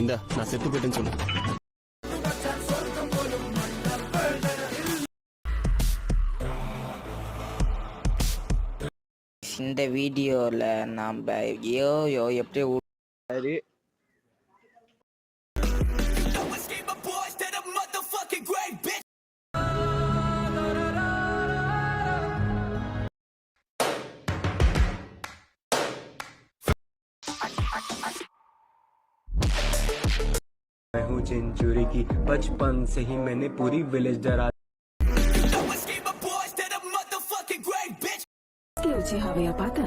இந்த நான் செத்து போயிட்டேன்னு சொல்லு. இந்த வீடியோவில் நாம் யோயோ எப்படி मैं हूँ चिंचुरी की, बचपन से ही मैंने पूरी विलेज डरा. हवया पाता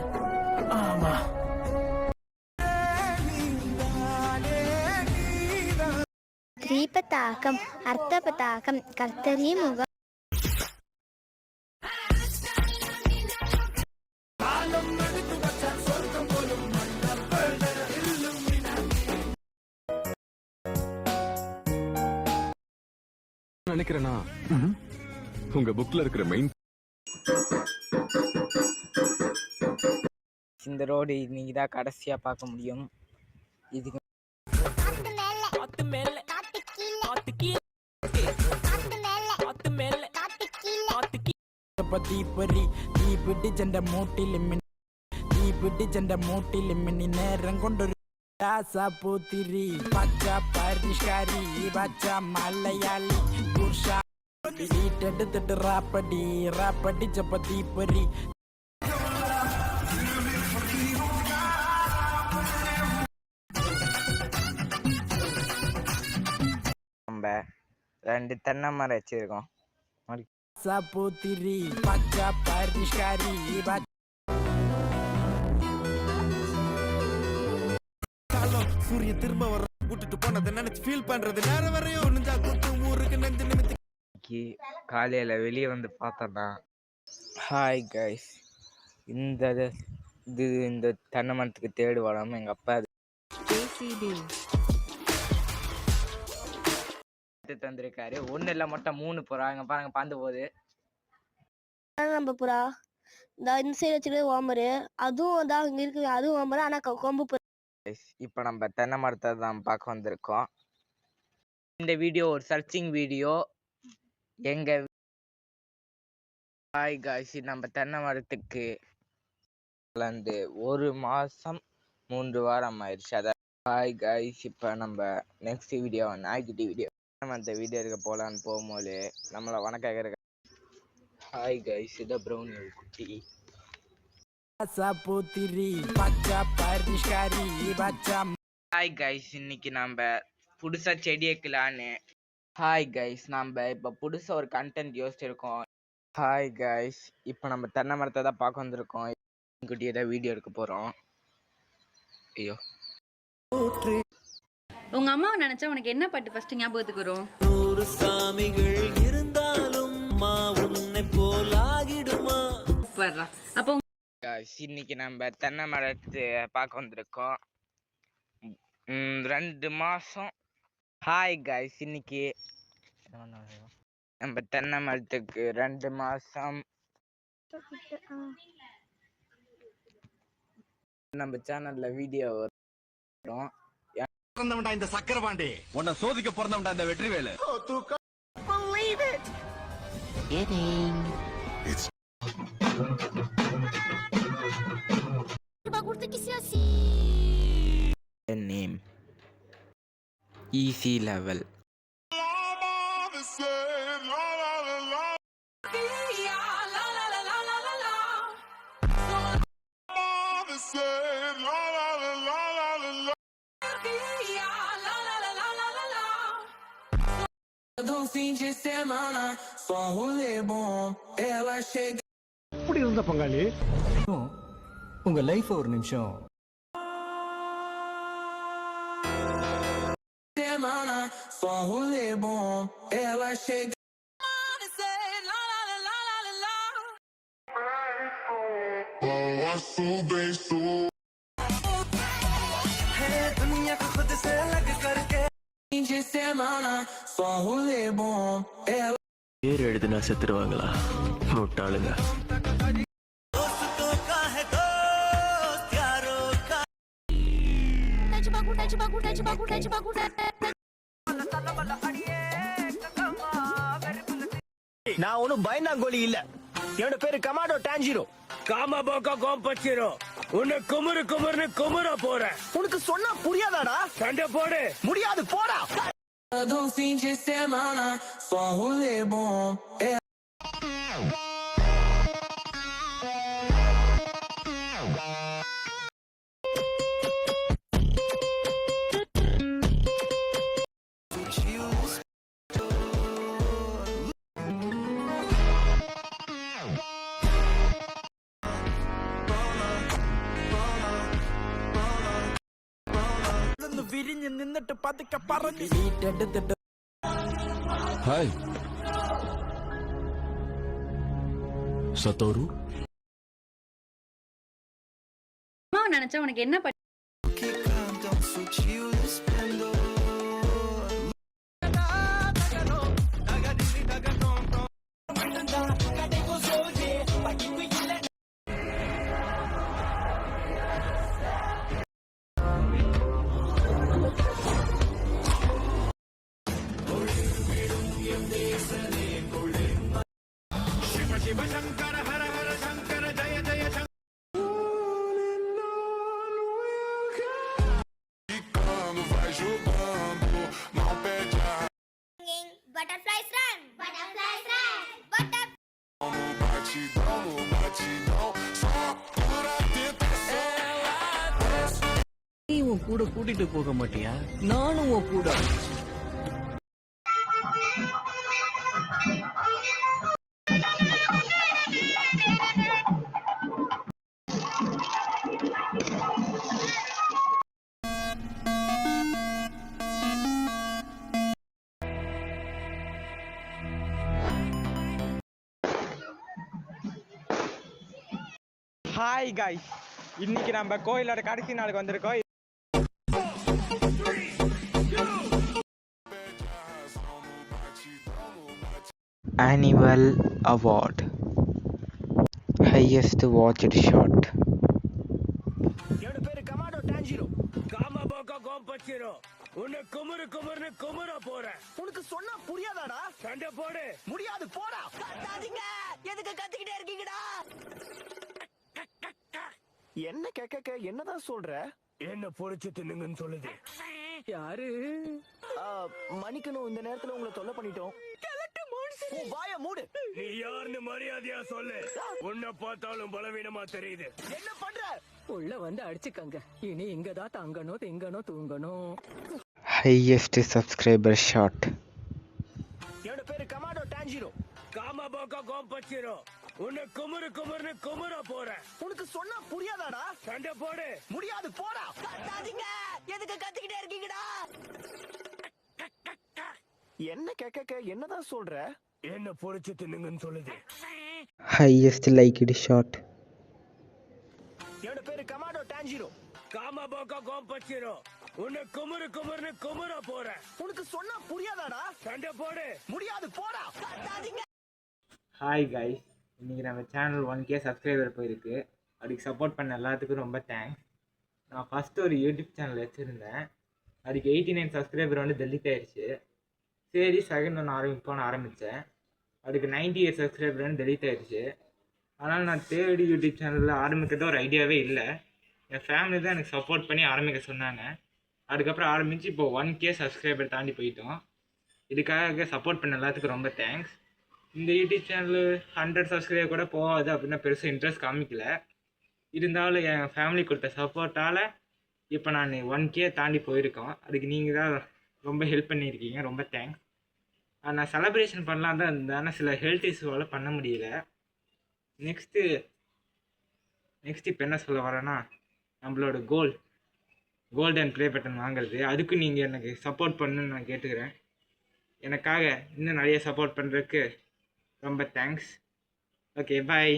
த்ரீபதாகம் அர்த்தபதாகம் கர்த்தரி முகம் நினைக்கிறேன்னா உங்க புக்ல இருக்கிற மெயின் இந்த ரோடு நீங்க தான் கடைசியா பார்க்க முடியும். இதுக்கு நேரம் கொண்டு பூத்திரி பச்சா பரிஷ்காரி பச்சா மலையாளி புருஷா எடுத்துட்டு ராப்படி ராப்படி சப்பத்தி பரி நம்ம 2 தென்னை மரம் வச்சிருக்கோம். பூத்திரி பச்சா பரிஷ்காரி சூரிய திரும்ப வர கூட்டிட்டு போனதை நினைச்சு ஃபீல் பண்றது நேரம் வரையும் நெஞ்சா கூட்டு ஊருக்கு நெஞ்சு நிமித்தி காலையில வெளியே வந்து பார்த்தோம்னா ஹாய் கைஸ் இந்த தென்னை மரத்துக்கு தேடு வராம எங்க அப்பா தந்திருக்காரு. ஒண்ணு இல்ல மொத்தம் 3 புறா. இங்க பாருங்க பாந்து போகுது. நம்ம புறா இந்த சைடு வச்சுட்டு ஓமரு அதுவும் தான் இங்க இருக்கு. அதுவும் ஓமரு ஆனா கொம்பு. இப்ப நம்ம தென்னை மரத்தை தான் பார்க்க வந்திருக்கோம். இந்த வீடியோ ஒரு சர்ச்சிங் வீடியோ. எங்க ஹாய் காய்ஸ், நம்ம தென்னை மரத்துக்கு 1 மாசம் 3 வாரம் ஆயிடுச்சு. அதான் ஹாய் காய்ஸ், இப்ப நம்ம நெக்ஸ்ட் வீடியோ நாய்க்குட்டி வீடியோ அந்த வீடியோ இருக்க போலான்னு போகும்போது நம்மள வணக்கம். ஹாய் காய்ஸ், இதான் ப்ரௌனி குட்டி. ஹாய் கைஸ், இன்னைக்கு நம்ம புதுசா செடி வைக்கலான்னு. ஹாய் கைஸ், நம்ம இப்ப புதுசா ஒரு கண்டென்ட் யோசிச்சிருக்கோம். ஹாய் கைஸ், இப்ப நம்ம தென்னை மரத்தை தான் பார்க்க வந்திருக்கோம். குட்டியை தான் வீடியோ எடுக்க போறோம். ஐயோ, உங்க அம்மாவை நினைச்சா உனக்கு என்ன பாட்டு ஃபர்ஸ்ட் ஞாபகத்துக்கு வரும்? 100 சாமிகள் இருந்தாலும் உன்னை போலாகிடுமா. அப்போ இன்னைக்கு நம்ம தென்னை மரத்தை பார்க்க வந்திருக்கோம். 2 மாசம். ஹாய் கைஸ், இன்னைக்கு நம்ம தென்னை மரத்துக்கு 2 மாசம். நம்ம சேனல்ல வீடியோ வரும். இந்த சக்கரபாண்டி உன்னை சோதிக்க பிறந்தவன்டா இந்த வெற்றிவேலு. Name easy level. இப்படி இருந்த பங்காளி உங்க லைஃப் ஒரு நிமிஷம் பேர் எழுதுனா செத்துருவாங்களா முட்டாளுங்க. நான் ஒன்னும் பயந்தாங்கோலி இல்ல. என்னோட பேரு கமாண்டோ டான்ஜிரோ. காமா போக்கா கோம்பச்சிரோ. உன்னை குமுறு குமுறுன்னு குமுற போறேன். உனக்கு சொன்னா புரியாதாடா? சண்டை போடு. முடியாது, போடா. വിരിഞ്ഞ് നിന്നിട്ട് പതുക്കെ പറഞ്ഞു. ஹாய் சத்தோரு அம்மாவை நினைச்சா உனக்கு என்ன பட்டு Butterflies run. Butterflies run. நீ உன் கூட கூட்டிட்டு போக மாட்டியா? நானும் உன் கூட. ஹாய் காய்ஸ், இன்னைக்கு நம்ம கோயிலோட கடைசி நாளுக்கு வந்திருக்கோம். Annual award highest watched shot. என்னோட பேரு கமாண்டோ டான்ஜிரோ. காமா போக்கா கோம்பச்சிரோ. உன்னை குமுறு குமுறுன்னு குமுற போறேன். உனக்கு சொன்னா புரியாதாடா? சண்டை போடு. முடியாது, போடா. கத்தாதீங்க. எதுக்கு கத்திக்கிட்டே இருக்கீங்கடா? என்ன கேக்க என்னதான் சொல்ற? என்ன பொறிச்சு தின்னுங்கன்னு சொல்லுது. யாரு? மன்னிக்கணும், இந்த நேரத்துல உங்களை தொல்லை பண்ணிட்டோம். உன் வாய மூடு. நீ யாருன்னு மரியாதையா சொல்லு. உன்னை பார்த்தாலும் பலவீனமா தெரியுது. என்ன பண்ற? உள்ள வந்து அடிச்சுக்கங்க. இனி இங்கதான் தங்கணும், திங்கணும், தூங்கணும். Highest subscriber shot. என்னோட பேரு கமாண்டோ டான்ஜிரோ. காமா போக்கா கோம்பச்சிரோ. உன்னை குமுறு குமுறுன்னு குமுற போறேன். உனக்கு சொன்னா புரியாதாடா? சண்டை போடு. முடியாது, போடா. கத்தாதீங்க. எதுக்கு கத்திக்கிட்டே இருக்கீங்கடா? என்ன கேக்க என்னதான் சொல்ற? என்ன பொறிச்சு தின்னுங்கன்னு சொல்லுது. Highest liked shot. என்னோட பேரு கமாண்டோ டான்ஜிரோ. காமா போக்கா கோம்பச்சிரோ. உன்னை குமுறு குமுறுன்னு குமுற போறேன். உனக்கு சொன்னா புரியாதாடா? சண்டை போடு. முடியாது, போடா. கத்தாதீங்க. ஹாய் கைஸ், இன்றைக்கி நம்ம சேனல் 1K சப்ஸ்கிரைபர் போயிருக்கு. அதுக்கு சப்போர்ட் பண்ண எல்லாத்துக்கும் ரொம்ப தேங்க்ஸ். நான் ஃபஸ்ட்டு ஒரு யூடியூப் சேனல் வச்சுருந்தேன். அதுக்கு 89 சப்ஸ்கிரைபர் வந்து டெலிட் ஆயிடுச்சு. சரி, செகண்ட் ஒன்று ஆரம்பிப்போன்னு ஆரம்பித்தேன். அதுக்கு 98 சப்ஸ்கிரைபர் வந்து டெலிட் ஆயிடுச்சு. அதனால் நான் தேர்ட் யூடியூப் சேனலில் ஆரம்பிக்கிறது ஒரு ஐடியாவே இல்லை. என் ஃபேமிலி தான் எனக்கு சப்போர்ட் பண்ணி ஆரம்பிக்க சொன்னாங்க. அதுக்கப்புறம் ஆரம்பித்து இப்போ 1K சப்ஸ்கிரைபர் தாண்டி போயிட்டோம். இதுக்காக சப்போர்ட் பண்ண எல்லாத்துக்கும் ரொம்ப தேங்க்ஸ். இந்த யூடியூப் சேனல் 100 சப்ஸ்கிரைபர் கூட போகாது அப்படின்னா பெருசாக இன்ட்ரெஸ்ட் காமிக்கல. இருந்தாலும் என் ஃபேமிலி கொடுத்த சப்போர்ட்டால் இப்போ நான் 1K தாண்டி போயிருக்கோம். அதுக்கு நீங்கள் தான் ரொம்ப ஹெல்ப் பண்ணியிருக்கீங்க, ரொம்ப தேங்க்ஸ். நான் செலப்ரேஷன் பண்ணலாம் தான் இருந்தேன், ஆனால் சில ஹெல்த் இஷ்யூவால் பண்ண முடியல. நெக்ஸ்ட்டு இப்போ என்ன சொல்ல வரேன்னா, நம்மளோட கோல்டன் ப்ளே பட்டன் வாங்குறது. அதுக்கு நீங்கள் எனக்கு சப்போர்ட் பண்ணுன்னு நான் கேட்டுக்கிறேன். எனக்காக இன்னும் நிறைய சப்போர்ட் பண்ணுறதுக்கு ரொம்ப தேங்க்ஸ். ஓகே, பாய்.